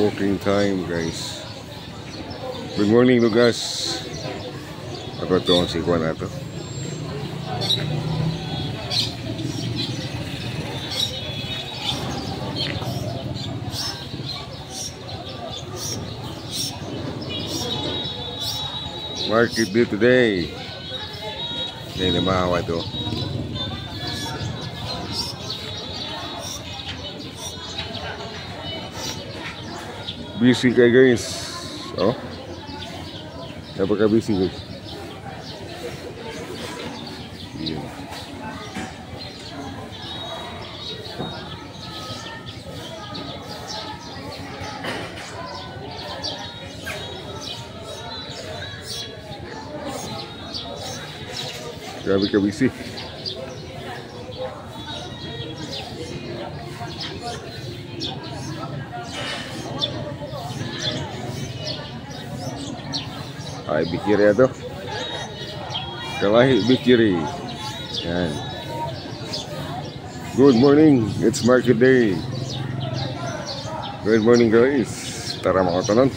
Cooking time, guys. Good morning, Nug-as. Ako ito ang sikwa na ito. Market day today. Hindi na mahawa ito. Busy kayo, guys. Oh, napaka busy, guys. Yeah. Grabe ka busy. Ay, bikiri ito. Kalahi bikiri. Yan. Good morning. It's market day. Good morning, guys. Tara mga tanan.